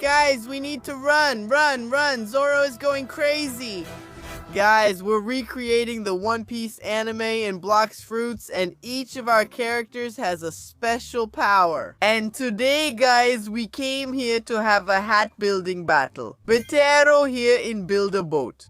Guys, we need to run, run. Zoro is going crazy. Guys, we're recreating the One Piece anime in Blox Fruits, and each of our characters has a special power. And today, guys, we came here to have a hat building battle. Betero here in Build a Boat.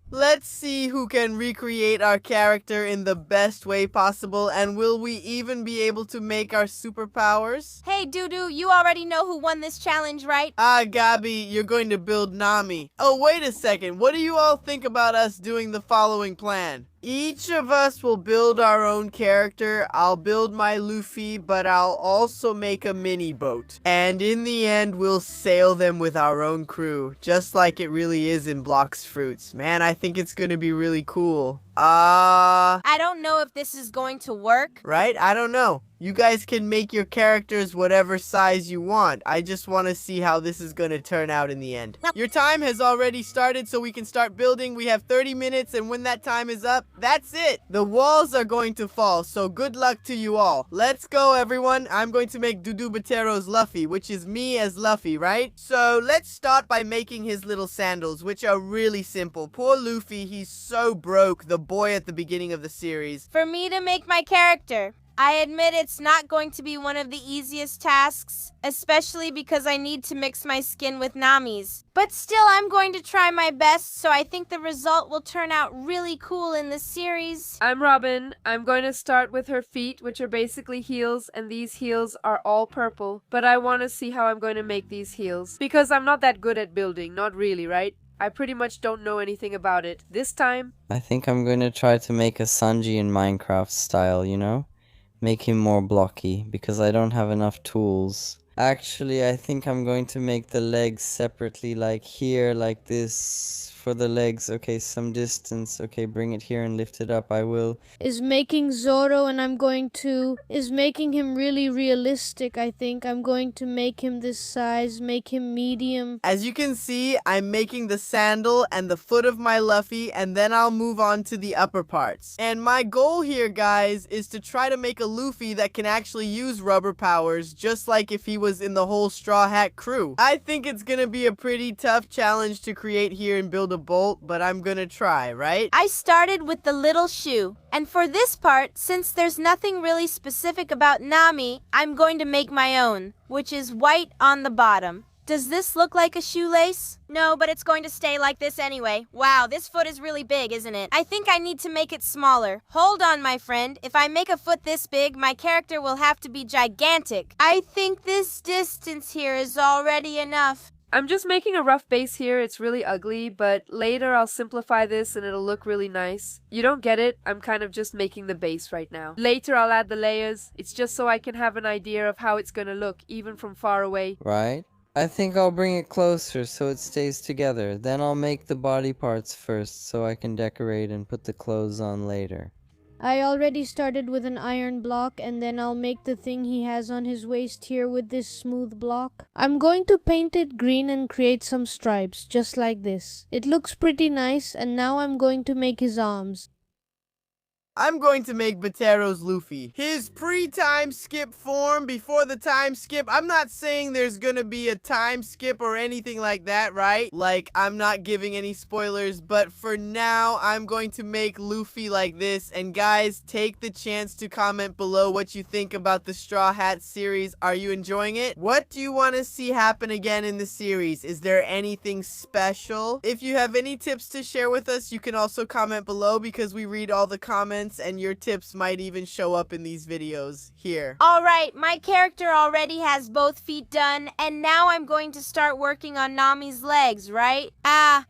Let's see who can recreate our character in the best way possible, and will we even be able to make our superpowers? Hey, Dudu, you already know who won this challenge, right? Gabi, you're going to build Nami. Oh, wait a second. What do you all think about us doing the following plan? Each of us will build our own character. I'll build my Luffy, but I'll also make a mini boat. And in the end, we'll sail them with our own crew, just like it really is in Blox Fruits. Man, I think it's gonna be really cool. I don't know if this is going to work. Right? I don't know. You guys can make your characters whatever size you want. I just want to see how this is going to turn out in the end. Your time has already started, so we can start building. We have 30 minutes, and when that time is up, that's it. The walls are going to fall, so good luck to you all. Let's go, everyone. I'm going to make Dudu Batero's Luffy, which is me as Luffy, right? So let's start by making his little sandals, which are really simple. Poor Luffy, he's so broke, the boy at the beginning of the series. For me to make my character, I admit it's not going to be one of the easiest tasks, especially because I need to mix my skin with Nami's. But still, I'm going to try my best, so I think the result will turn out really cool in the series. I'm Robin. I'm going to start with her feet, which are basically heels, and these heels are all purple. But I want to see how I'm going to make these heels, because I'm not that good at building, not really, right? I pretty much don't know anything about it. This time, I think I'm going to try to make a Sanji in Minecraft style, you know? Make him more blocky, because I don't have enough tools. Actually, I think I'm going to make the legs separately, like here, like this. For the legs, okay, some distance. Okay, bring it here and lift it up, I will. Is making Zoro, and is making him really realistic, I think. I'm going to make him this size, make him medium. As you can see, I'm making the sandal and the foot of my Luffy, and then I'll move on to the upper parts. And my goal here, guys, is to try to make a Luffy that can actually use rubber powers, just like if he was in the whole Straw Hat crew. I think it's gonna be a pretty tough challenge to create here and build a bolt, but I'm gonna try, right? I started with the little shoe. And for this part, since there's nothing really specific about Nami, I'm going to make my own, which is white on the bottom. Does this look like a shoelace? No, but it's going to stay like this anyway. Wow, this foot is really big, isn't it? I think I need to make it smaller. Hold on, my friend. If I make a foot this big, my character will have to be gigantic. I think this distance here is already enough. I'm just making a rough base here. It's really ugly, but later I'll simplify this and it'll look really nice. You don't get it? I'm kind of just making the base right now. Later I'll add the layers. It's just so I can have an idea of how it's gonna look, even from far away. Right? I think I'll bring it closer so it stays together. Then I'll make the body parts first so I can decorate and put the clothes on later. I already started with an iron block, and then I'll make the thing he has on his waist here with this smooth block. I'm going to paint it green and create some stripes, just like this. It looks pretty nice, and now I'm going to make his arms. I'm going to make Batero's Luffy. His pre-time skip form before the time skip. I'm not saying there's gonna be a time skip or anything like that, right? Like, I'm not giving any spoilers, but for now, I'm going to make Luffy like this. And guys, take the chance to comment below what you think about the Straw Hat series. Are you enjoying it? What do you want to see happen again in the series? Is there anything special? If you have any tips to share with us, you can also comment below, because we read all the comments and your tips might even show up in these videos here. Alright, my character already has both feet done, and now I'm going to start working on Nami's legs, right? I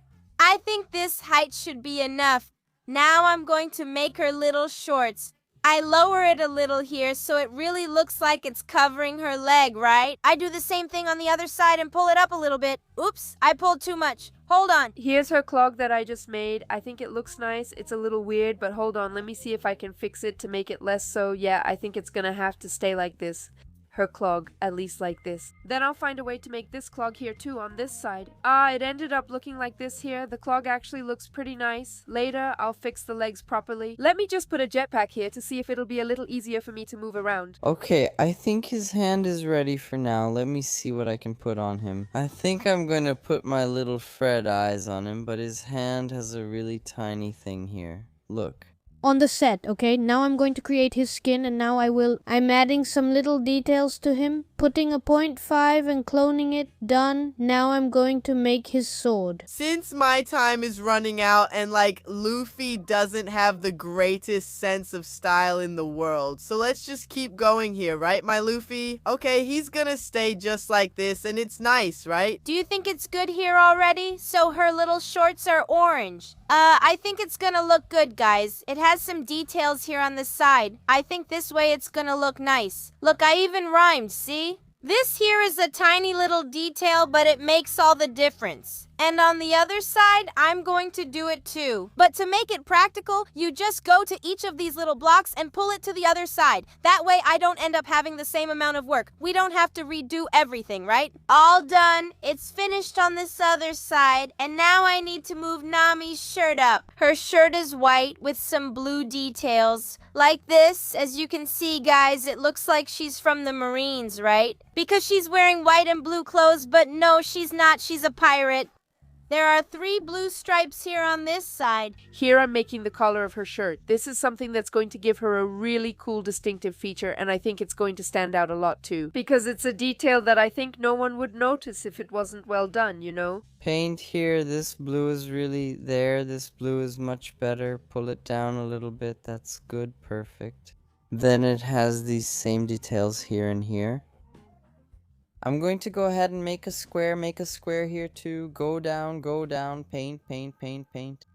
think this height should be enough. Now I'm going to make her little shorts. I lower it a little here so it really looks like it's covering her leg, right? I do the same thing on the other side and pull it up a little bit. Oops, I pulled too much. Hold on. Here's her clog that I just made. I think it looks nice. It's a little weird, but hold on. Let me see if I can fix it to make it less so. Yeah, I think it's gonna have to stay like this. her clog, at least like this. Then I'll find a way to make this clog here too on this side. It ended up looking like this here. The clog actually looks pretty nice. Later, I'll fix the legs properly. Let me just put a jetpack here to see if it'll be a little easier for me to move around. Okay, I think his hand is ready for now. Let me see what I can put on him. I think I'm gonna put my little Fred eyes on him, but his hand has a really tiny thing here. Look. On the set, okay? Now I'm going to create his skin, and now I'm adding some little details to him, putting a 0.5 and cloning it. Done. Now I'm going to make his sword. Since my time is running out and like Luffy doesn't have the greatest sense of style in the world, so let's just keep going here, right, my Luffy? Okay, he's gonna stay just like this and it's nice, right? Do you think it's good here already? So her little shorts are orange. I think it's gonna look good, guys. It has some details here on the side. I think this way it's gonna look nice. Look, I even rhymed, see? This here is a tiny little detail, but it makes all the difference. And on the other side, I'm going to do it too. But to make it practical, you just go to each of these little blocks and pull it to the other side. That way I don't end up having the same amount of work. We don't have to redo everything, right? All done. It's finished on this other side. And now I need to move Nami's shirt up. Her shirt is white with some blue details. Like this, as you can see, guys, it looks like she's from the Marines, right? Because she's wearing white and blue clothes, but no, she's not. She's a pirate. There are 3 blue stripes here on this side. Here I'm making the collar of her shirt. This is something that's going to give her a really cool distinctive feature, and I think it's going to stand out a lot too. Because it's a detail that I think no one would notice if it wasn't well done, you know? Paint here, this blue is really there, this blue is much better. Pull it down a little bit, that's good, perfect. Then it has these same details here and here. I'm going to go ahead and make a square here too. Go down, paint, paint, paint, paint.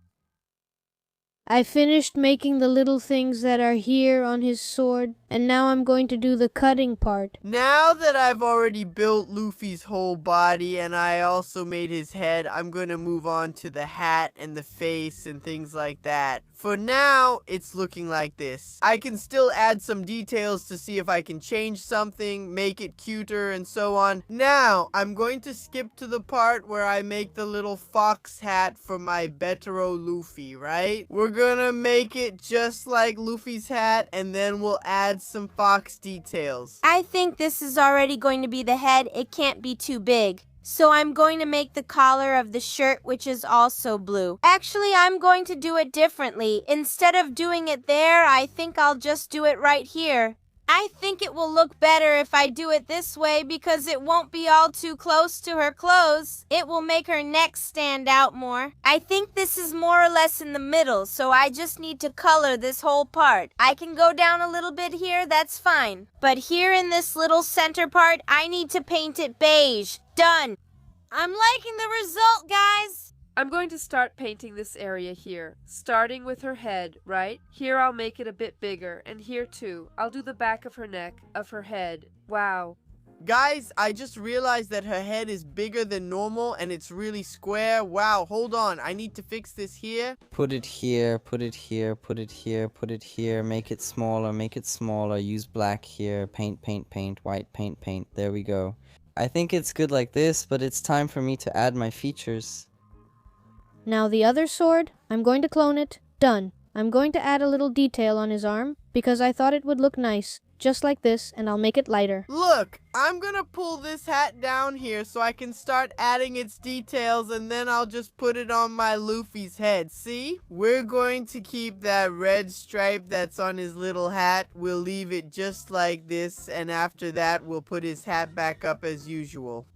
I finished making the little things that are here on his sword, and now I'm going to do the cutting part. Now that I've already built Luffy's whole body and I also made his head, I'm gonna move on to the hat and the face and things like that. For now, it's looking like this. I can still add some details to see if I can change something, make it cuter, and so on. Now, I'm going to skip to the part where I make the little fox hat for my Betero Luffy, right? We're gonna make it just like Luffy's hat, and then we'll add some fox details. I think this is already going to be the head. It can't be too big. So I'm going to make the collar of the shirt, which is also blue. Actually, I'm going to do it differently. Instead of doing it there, I think I'll just do it right here. I think it will look better if I do it this way because it won't be all too close to her clothes. It will make her neck stand out more. I think this is more or less in the middle, so I just need to color this whole part. I can go down a little bit here, that's fine. But here in this little center part, I need to paint it beige. Done. I'm liking the result, guys. I'm going to start painting this area here, starting with her head, right? Here I'll make it a bit bigger, and here too. I'll do the back of her neck, of her head. Wow. Guys, I just realized that her head is bigger than normal and it's really square. Wow, hold on. I need to fix this here. Put it here, put it here, put it here, put it here. Make it smaller, make it smaller. Use black here. Paint, paint, paint. White, paint, paint. There we go. I think it's good like this, but it's time for me to add my features. Now the other sword, I'm going to clone it. Done. I'm going to add a little detail on his arm because I thought it would look nice, just like this, and I'll make it lighter. Look, I'm gonna pull this hat down here so I can start adding its details and then I'll just put it on my Luffy's head. See? We're going to keep that red stripe that's on his little hat. We'll leave it just like this, and after that we'll put his hat back up as usual.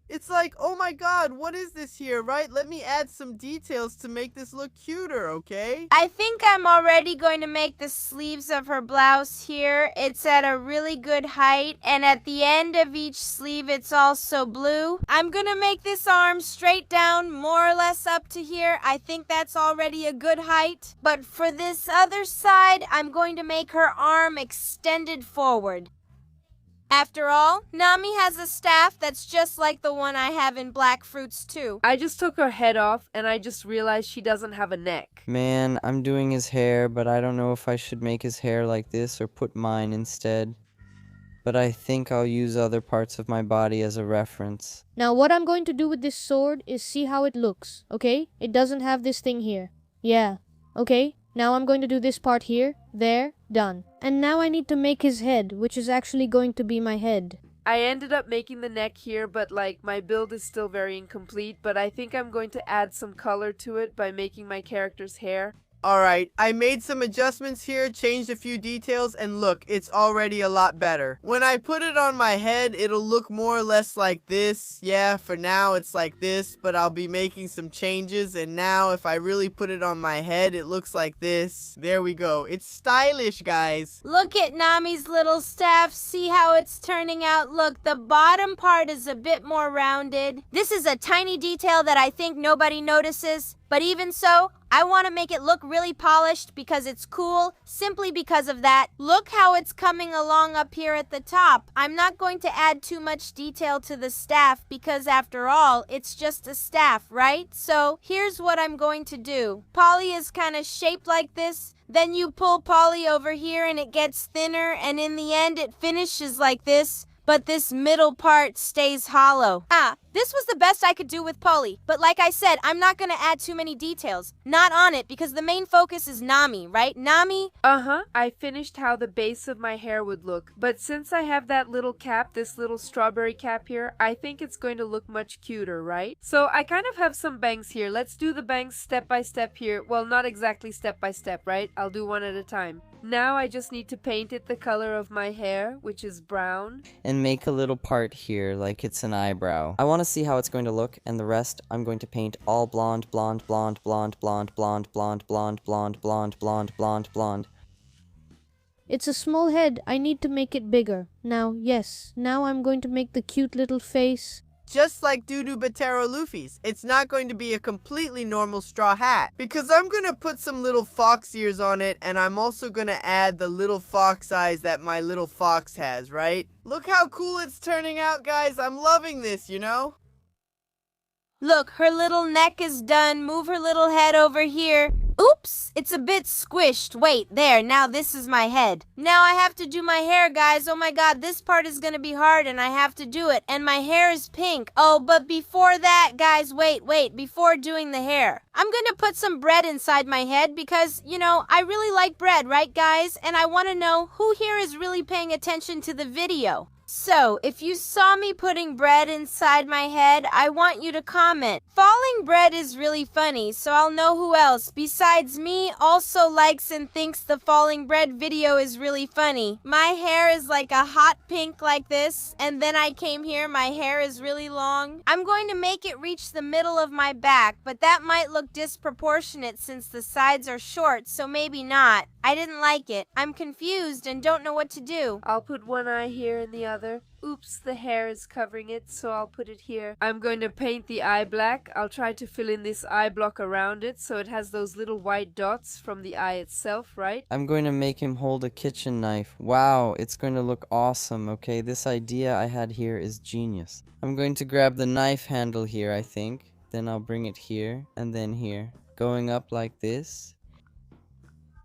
It's like, oh my god, what is this here, right? Let me add some details to make this look cuter, okay? I think I'm already going to make the sleeves of her blouse here. It's at a really good height, and at the end of each sleeve, it's also blue. I'm going to make this arm straight down, more or less up to here. I think that's already a good height. But for this other side, I'm going to make her arm extended forward. After all, Nami has a staff that's just like the one I have in Black Fruits too. I just took her head off and I just realized she doesn't have a neck. Man, I'm doing his hair, but I don't know if I should make his hair like this or put mine instead. but I think I'll use other parts of my body as a reference. Now what I'm going to do with this sword is see how it looks, okay? It doesn't have this thing here. Yeah, okay? Now I'm going to do this part here, there, done. And now I need to make his head, which is actually going to be my head. I ended up making the neck here, but like my build is still very incomplete, but I think I'm going to add some color to it by making my character's hair. Alright, I made some adjustments here, changed a few details, and look, it's already a lot better. When I put it on my head, it'll look more or less like this. Yeah, for now it's like this, but I'll be making some changes, and now if I really put it on my head, it looks like this. There we go. It's stylish, guys. Look at Nami's little staff. See how it's turning out? Look, the bottom part is a bit more rounded. This is a tiny detail that I think nobody notices. But even so, I want to make it look really polished because it's cool, simply because of that. Look how it's coming along up here at the top. I'm not going to add too much detail to the staff because after all, it's just a staff, right? So here's what I'm going to do. Polly is kind of shaped like this. Then you pull Polly over here and it gets thinner, and in the end it finishes like this. But this middle part stays hollow. This was the best I could do with Polly. But like I said, I'm not gonna add too many details. Not on it, because the main focus is Nami, right? Nami? I finished how the base of my hair would look. But since I have that little cap, this little strawberry cap here, I think it's going to look much cuter, right? So I kind of have some bangs here. Let's do the bangs step by step here. Well, not exactly step by step, right? I'll do one at a time. Now I just need to paint it the color of my hair, which is brown. And make a little part here, like it's an eyebrow. I want to see how it's going to look, and the rest I'm going to paint all blonde, blonde, blonde, blonde, blonde, blonde, blonde, blonde, blonde, blonde, blonde, blonde, blonde. It's a small head. I need to make it bigger. Now, yes, now I'm going to make the cute little face. Just like Dudu Batero Luffy's, it's not going to be a completely normal straw hat, because I'm going to put some little fox ears on it, and I'm also going to add the little fox eyes that my little fox has, right? Look how cool it's turning out, guys. I'm loving this, you know? Look, her little neck is done. Move her little head over here. Oops, it's a bit squished. Wait, there, now this is my head. Now I have to do my hair, guys. Oh my god, this part is gonna be hard and I have to do it. And my hair is pink. Oh, but before that, guys, wait, before doing the hair, I'm gonna put some bread inside my head because, you know, I really like bread, right, guys? And I wanna know who here is really paying attention to the video. So, if you saw me putting bread inside my head, I want you to comment. Falling bread is really funny, so I'll know who else, besides me, also likes and thinks the falling bread video is really funny. My hair is like a hot pink like this, and then I came here, my hair is really long. I'm going to make it reach the middle of my back, but that might look disproportionate since the sides are short, so maybe not. I didn't like it. I'm confused and don't know what to do. I'll put one eye here and the other. Oops, the hair is covering it, so I'll put it here. I'm going to paint the eye black. I'll try to fill in this eye block around it so it has those little white dots from the eye itself, right? I'm going to make him hold a kitchen knife. Wow, it's going to look awesome, okay? This idea I had here is genius. I'm going to grab the knife handle here, I think. Then I'll bring it here, and then here. Going up like this.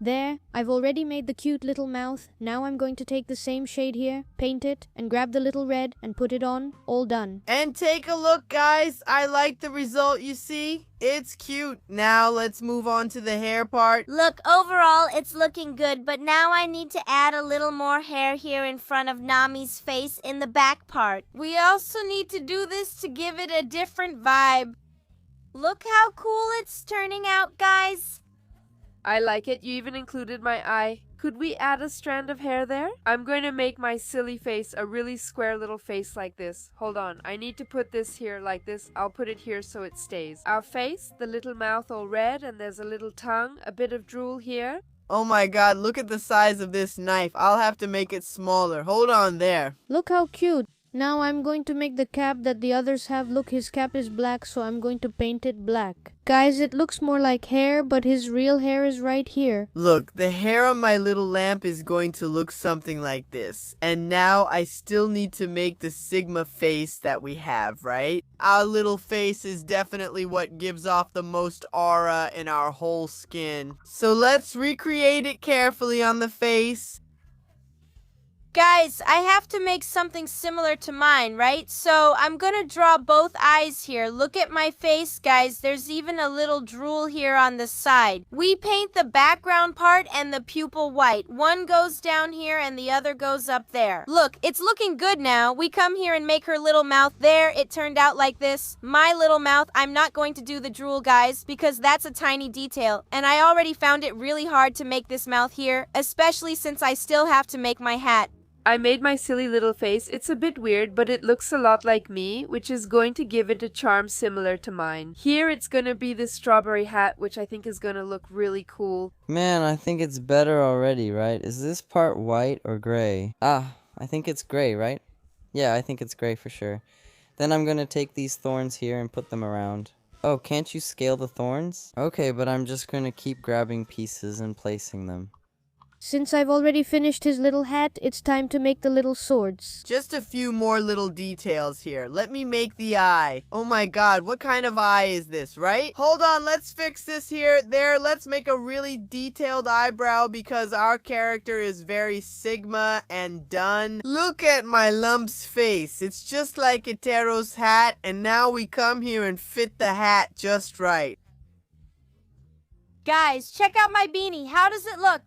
There, I've already made the cute little mouth. Now I'm going to take the same shade here, paint it, and grab the little red and put it on. All done. And take a look, guys. I like the result, you see? It's cute. Now let's move on to the hair part. Look, overall, it's looking good, but now I need to add a little more hair here in front of Nami's face in the back part. We also need to do this to give it a different vibe. Look how cool it's turning out, guys. I like it. You even included my eye. Could we add a strand of hair there? I'm going to make my silly face a really square little face like this. Hold on. I need to put this here like this. I'll put it here so it stays. Our face, the little mouth all red, and there's a little tongue, a bit of drool here. Oh my god, look at the size of this knife. I'll have to make it smaller. Hold on there. Look how cute. Now I'm going to make the cap that the others have. Look, his cap is black, so I'm going to paint it black. Guys, it looks more like hair, but his real hair is right here. Look, the hair on my little lamp is going to look something like this. And now I still need to make the Sigma face that we have, right? Our little face is definitely what gives off the most aura in our whole skin. So let's recreate it carefully on the face. Guys, I have to make something similar to mine, right? So I'm gonna draw both eyes here. Look at my face, guys. There's even a little drool here on the side. We paint the background part and the pupil white. One goes down here and the other goes up there. Look, it's looking good now. We come here and make her little mouth. There, it turned out like this. My little mouth, I'm not going to do the drool, guys, because that's a tiny detail. And I already found it really hard to make this mouth here, especially since I still have to make my hat. I made my silly little face. It's a bit weird, but it looks a lot like me, which is going to give it a charm similar to mine. Here it's gonna be this strawberry hat, which I think is gonna look really cool. Man, I think it's better already, right? Is this part white or gray? Ah, I think it's gray, right? Yeah, I think it's gray for sure. Then I'm gonna take these thorns here and put them around. Oh, can't you scale the thorns? Okay, but I'm just gonna keep grabbing pieces and placing them. Since I've already finished his little hat, it's time to make the little swords. Just a few more little details here. Let me make the eye. Oh my god, what kind of eye is this, right? Hold on, let's fix this here. There, let's make a really detailed eyebrow because our character is very Sigma and done. Look at my lump's face. It's just like Itero's hat, and now we come here and fit the hat just right. Guys, check out my beanie. How does it look?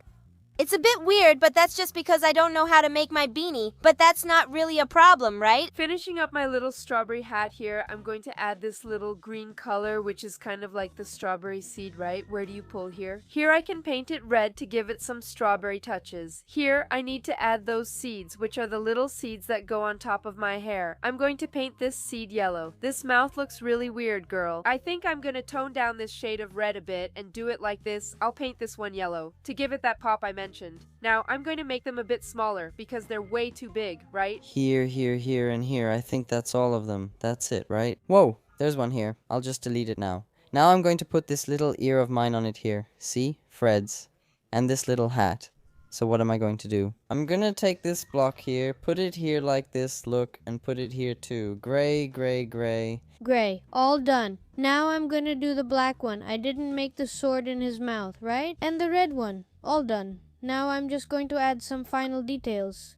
It's a bit weird, but that's just because I don't know how to make my beanie. But that's not really a problem, right? Finishing up my little strawberry hat here, I'm going to add this little green color, which is kind of like the strawberry seed, right? Where do you pull here? Here I can paint it red to give it some strawberry touches. Here I need to add those seeds, which are the little seeds that go on top of my hair. I'm going to paint this seed yellow. This mouth looks really weird, girl. I think I'm going to tone down this shade of red a bit and do it like this. I'll paint this one yellow to give it that pop I mentioned. Now, I'm going to make them a bit smaller because they're way too big, right? Here, here, here, and here. I think that's all of them. That's it, right? Whoa, there's one here. I'll just delete it now. Now I'm going to put this little ear of mine on it here. See? Fred's. And this little hat. So what am I going to do? I'm gonna take this block here, put it here like this, look, and put it here too. Gray, gray, gray. Gray. All done. Now I'm gonna do the black one. I didn't make the sword in his mouth, right? And the red one. All done. Now I'm just going to add some final details.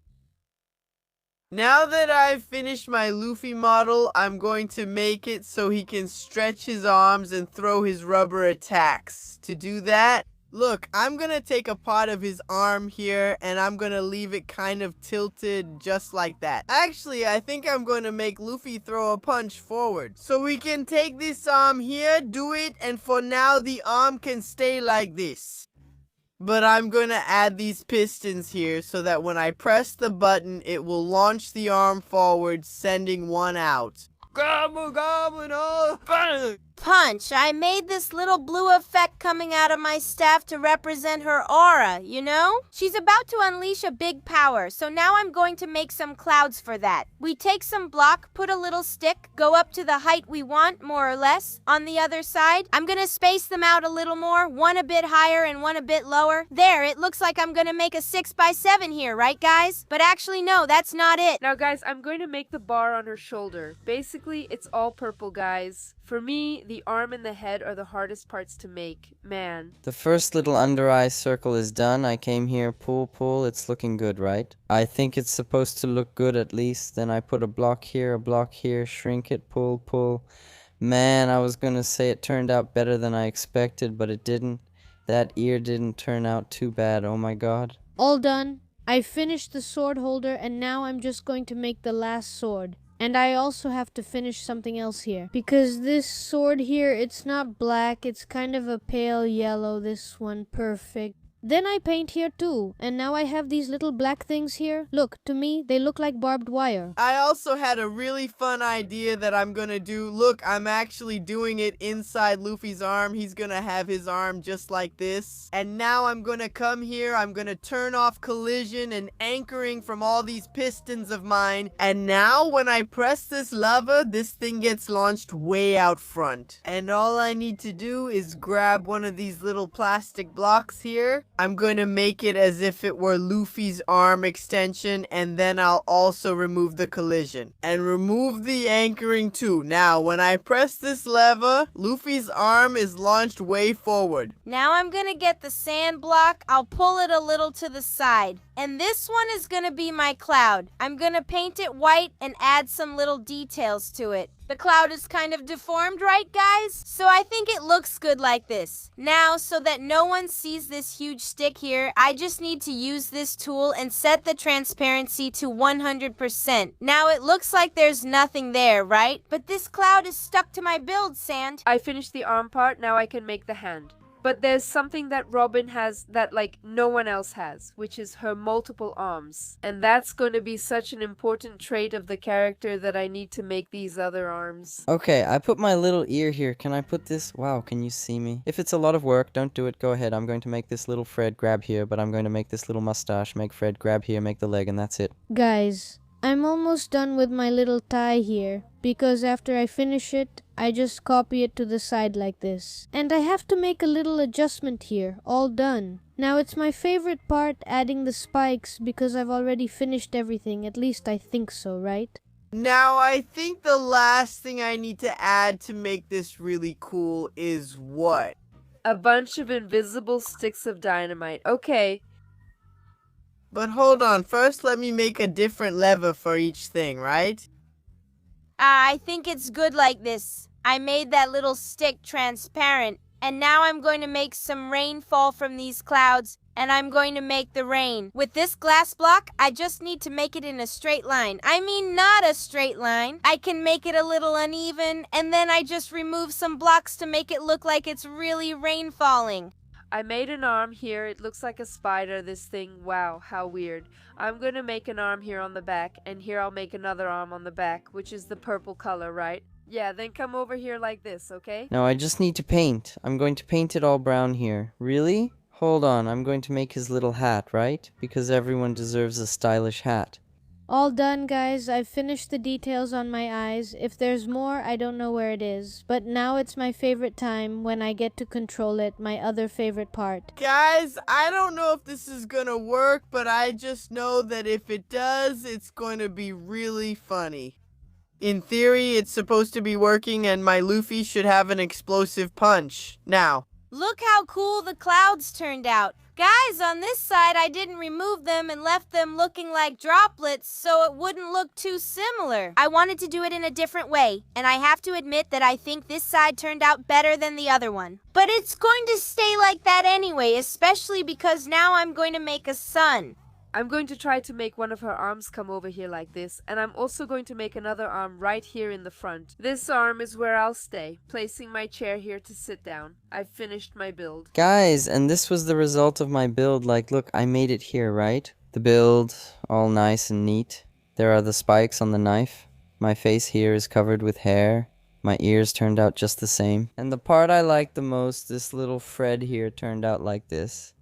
Now that I've finished my Luffy model, I'm going to make it so he can stretch his arms and throw his rubber attacks. To do that, look, I'm gonna take a part of his arm here and I'm gonna leave it kind of tilted just like that. Actually, I think I'm going to make Luffy throw a punch forward. So we can take this arm here, do it, and for now the arm can stay like this. But I'm going to add these pistons here so that when I press the button, it will launch the arm forward, sending one out. Gobble, gobble, no, bang! Punch, I made this little blue effect coming out of my staff to represent her aura, you know? She's about to unleash a big power, so now I'm going to make some clouds for that. We take some block, put a little stick, go up to the height we want, more or less. On the other side, I'm gonna space them out a little more, one a bit higher and one a bit lower. There, it looks like I'm gonna make a 6x7 here, right guys? But actually no, that's not it. Now guys, I'm going to make the bar on her shoulder. Basically, it's all purple, guys. For me, the arm and the head are the hardest parts to make. Man. The first little under eye circle is done. I came here, pull, it's looking good, right? I think it's supposed to look good at least. Then I put a block here, shrink it, pull. Man, I was gonna say it turned out better than I expected, but it didn't. That ear didn't turn out too bad, oh my god. All done. I finished the sword holder and now I'm just going to make the last sword. And I also have to finish something else here. Because this sword here, it's not black, it's kind of a pale yellow, this one, perfect. Then I paint here too, and now I have these little black things here. Look, to me, they look like barbed wire. I also had a really fun idea that I'm gonna do. Look, I'm actually doing it inside Luffy's arm. He's gonna have his arm just like this. And now I'm gonna come here, I'm gonna turn off collision and anchoring from all these pistons of mine. And now when I press this lever, this thing gets launched way out front. And all I need to do is grab one of these little plastic blocks here. I'm going to make it as if it were Luffy's arm extension, and then I'll also remove the collision. And remove the anchoring too. Now, when I press this lever, Luffy's arm is launched way forward. Now I'm gonna get the sand block. I'll pull it a little to the side. And this one is gonna be my cloud. I'm gonna paint it white and add some little details to it. The cloud is kind of deformed, right, guys? So I think it looks good like this. Now, so that no one sees this huge stick here, I just need to use this tool and set the transparency to 100%. Now it looks like there's nothing there, right? But this cloud is stuck to my build, Sand. I finished the arm part, now I can make the hand. But there's something that Robin has that like no one else has, which is her multiple arms. And that's going to be such an important trait of the character that I need to make these other arms. Okay, I put my little ear here. Can I put this? Wow, can you see me? If it's a lot of work, don't do it. Go ahead. I'm going to make this little Fred grab here, but I'm going to make this little mustache, make Fred grab here, make the leg, and that's it. Guys, I'm almost done with my little tie here, because after I finish it, I just copy it to the side like this. And I have to make a little adjustment here, all done. Now it's my favorite part, adding the spikes, because I've already finished everything, at least I think so, right? Now, I think the last thing I need to add to make this really cool is what? A bunch of invisible sticks of dynamite. Okay. But hold on, first let me make a different lever for each thing, right? I think it's good like this. I made that little stick transparent, and now I'm going to make some rain fall from these clouds, and I'm going to make the rain. With this glass block, I just need to make it in a straight line. I mean, not a straight line. I can make it a little uneven, and then I just remove some blocks to make it look like it's really rain falling. I made an arm here. It looks like a spider, this thing. Wow, how weird. I'm going to make an arm here on the back, and here I'll make another arm on the back, which is the purple color, right? Yeah, then come over here like this, okay? Now I just need to paint. I'm going to paint it all brown here. Really? Hold on, I'm going to make his little hat, right? Because everyone deserves a stylish hat. All done, guys. I've finished the details on my eyes. If there's more, I don't know where it is. But now it's my favorite time when I get to control it, my other favorite part. Guys, I don't know if this is gonna work, but I just know that if it does, it's going to be really funny. In theory, it's supposed to be working and my Luffy should have an explosive punch. Now, Look how cool the clouds turned out. Guys, on this side, I didn't remove them and left them looking like droplets so it wouldn't look too similar. I wanted to do it in a different way, and I have to admit that I think this side turned out better than the other one. But it's going to stay like that anyway, especially because now I'm going to make a sun. I'm going to try to make one of her arms come over here like this, and I'm also going to make another arm right here in the front. This arm is where I'll stay, placing my chair here to sit down. I've finished my build. Guys, and this was the result of my build. Like, look, I made it here, right? The build, all nice and neat. There are the spikes on the knife. My face here is covered with hair. My ears turned out just the same. And the part I like the most, this little Fred here turned out like this.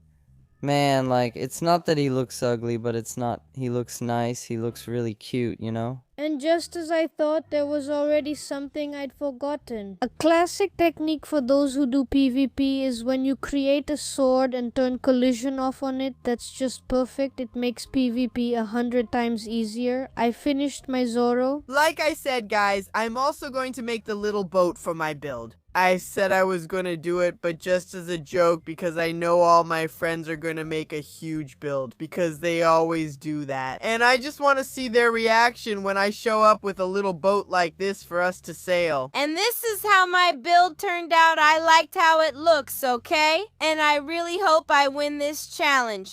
Man, like, it's not that he looks ugly, but it's not, he looks nice, he looks really cute, you know? And just as I thought, there was already something I'd forgotten. A classic technique for those who do PvP is when you create a sword and turn collision off on it. That's just perfect. It makes PvP 100 times easier. I finished my Zoro. like I said, guys, I'm also going to make the little boat for my build. I said I was going to do it, but just as a joke because I know all my friends are going to make a huge build because they always do that. And I just want to see their reaction when I show up with a little boat like this for us to sail. And this is how my build turned out. I liked how it looks, okay? And I really hope I win this challenge.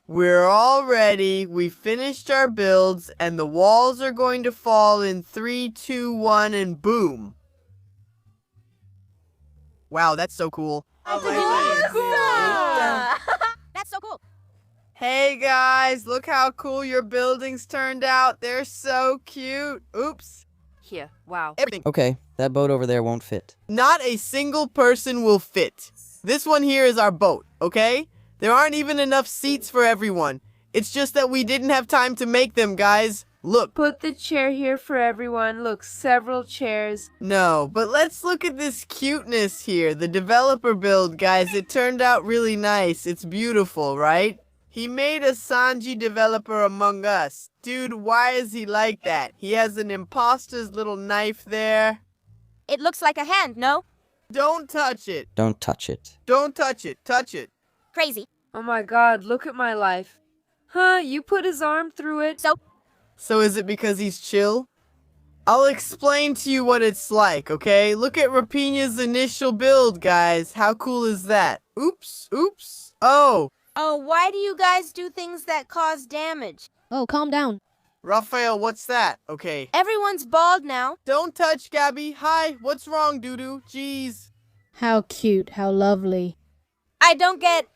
We're all ready. We finished our builds and the walls are going to fall in 3, 2, 1 and boom. Wow, that's so cool. That's so cool. Hey guys, look how cool your buildings turned out. They're so cute. Oops. Here, wow. Everything. Okay, that boat over there won't fit. Not a single person will fit. This one here is our boat, okay? There aren't even enough seats for everyone. It's just that we didn't have time to make them, guys. Look. Put the chair here for everyone. Look, several chairs. No, but let's look at this cuteness here. The developer build, guys, it turned out really nice. It's beautiful, right? He made a Sanji developer among us. Dude, why is he like that? He has an imposter's little knife there. It looks like a hand, no? Don't touch it. Don't touch it. Don't touch it. Touch it. Crazy. Oh my god, look at my life. Huh, you put his arm through it. So is it because he's chill? I'll explain to you what it's like, okay? Look at Rapina's initial build, guys. How cool is that? Oops, oops. Oh, Oh, why do you guys do things that cause damage? Oh, calm down. Raphael, what's that? Okay. Everyone's bald now. Don't touch, Gabby. Hi, what's wrong, Doodoo? Jeez. How cute, how lovely. I don't get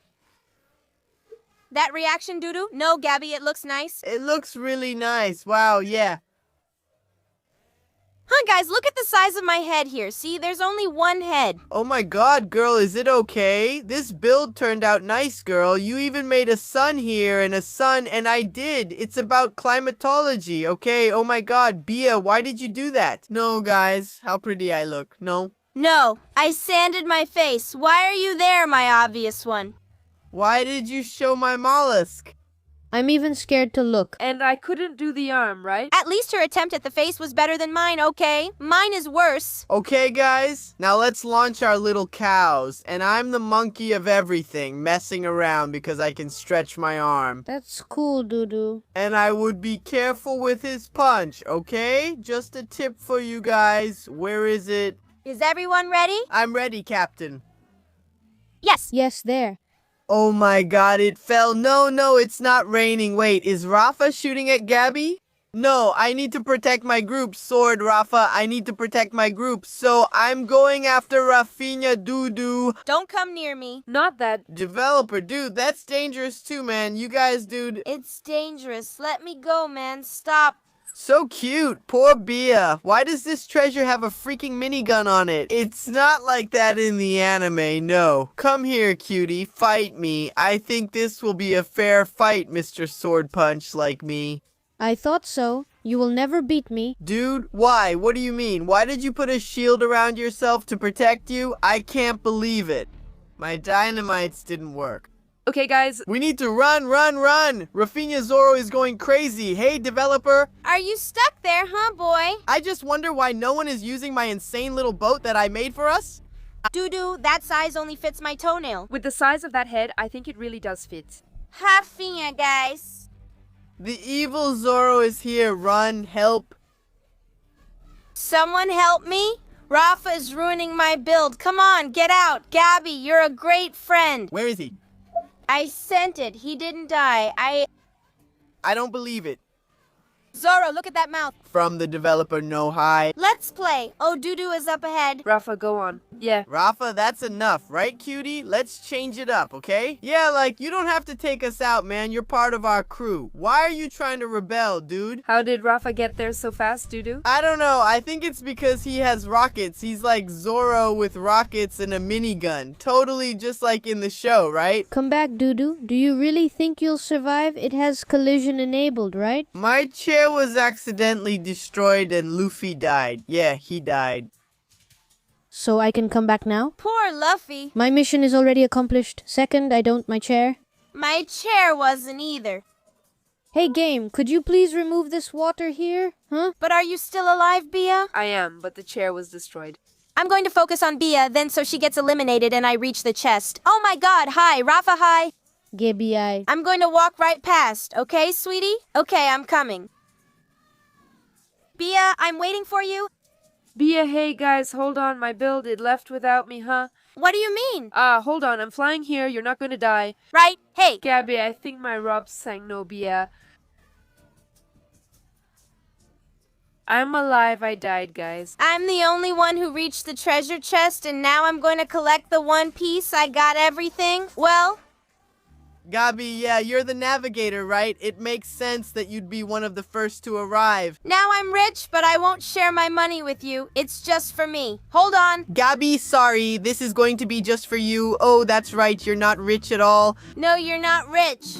that reaction, Doodoo. No, Gabby, it looks nice. It looks really nice. Wow, yeah. Huh, guys, look at the size of my head here. See, there's only one head. Oh my god, girl, is it okay? This build turned out nice, girl. You even made a sun here and a sun, and I did. It's about climatology, okay? Oh my god, Bia, why did you do that? No, guys, how pretty I look. No. No, I sanded my face. Why are you there, my obvious one? Why did you show my mollusk? I'm even scared to look. And I couldn't do the arm, right? At least her attempt at the face was better than mine, okay? Mine is worse. Okay, guys, now let's launch our little cows. And I'm the monkey of everything, messing around because I can stretch my arm. That's cool, Doodoo. And I would be careful with his punch, okay? Just a tip for you guys. Where is it? Is everyone ready? I'm ready, Captain. Yes. Yes, there. Oh my god, it fell. No, it's not raining. Wait, is Rafa shooting at Gabby? No, I need to protect my group. Sword, Rafa, I need to protect my group. So I'm going after Rafinha Doodoo. Don't come near me. Not that. Developer, dude, that's dangerous too, man. You guys, dude. It's dangerous. Let me go, man. Stop. So cute. Poor Bia. Why does this treasure have a freaking minigun on it? It's not like that in the anime, no. Come here, cutie. Fight me. I think this will be a fair fight, Mr. Sword Punch like me. I thought so. You will never beat me. Dude, why? What do you mean? Why did you put a shield around yourself to protect you? I can't believe it. My dynamites didn't work. Okay, guys. We need to run! Rafinha Zoro is going crazy. Hey, developer. Are you stuck there, huh, boy? I just wonder why no one is using my insane little boat that I made for us. Doodoo, that size only fits my toenail. With the size of that head, I think it really does fit. Rafinha, guys. The evil Zoro is here. Run, help. Someone help me? Rafa is ruining my build. Come on, get out. Gabby, you're a great friend. Where is he? I sent it. He didn't die. I don't believe it. Zoro, look at that mouth. From the developer, no hi. Let's play. Oh, Doodoo is up ahead. Rafa, go on. Yeah. Rafa, that's enough, right, cutie? Let's change it up, okay? Yeah, like, you don't have to take us out, man. You're part of our crew. Why are you trying to rebel, dude? How did Rafa get there so fast, Doodoo? I don't know. I think it's because he has rockets. He's like Zoro with rockets and a minigun. Totally just like in the show, right? Come back, Doodoo. Do you really think you'll survive? It has collision enabled, right? My chair was accidentally destroyed and Luffy died. Yeah, he died. So I can come back now? Poor Luffy. My mission is already accomplished. Second, I don't my chair. My chair wasn't either. Hey, game, could you please remove this water here? Huh? But are you still alive, Bia? I am, but the chair was destroyed. I'm going to focus on Bia, then so she gets eliminated and I reach the chest. Oh my god, hi, Rafa, hi. Gibby, I'm going to walk right past, okay, sweetie? Okay, I'm coming. Bia, I'm waiting for you. Bia, hey guys, hold on, my build, it left without me, huh? What do you mean? Hold on, I'm flying here, you're not gonna die. Right, hey. Gabby, I think my Rob sang no, Bia. I'm alive, I died, guys. I'm the only one who reached the treasure chest and now I'm going to collect the one piece. I got everything. Well, Gabi, yeah, you're the navigator, right? It makes sense that you'd be one of the first to arrive. now I'm rich, but I won't share my money with you. It's just for me. Hold on. Gabi, sorry, this is going to be just for you. Oh, that's right, you're not rich at all. No, you're not rich.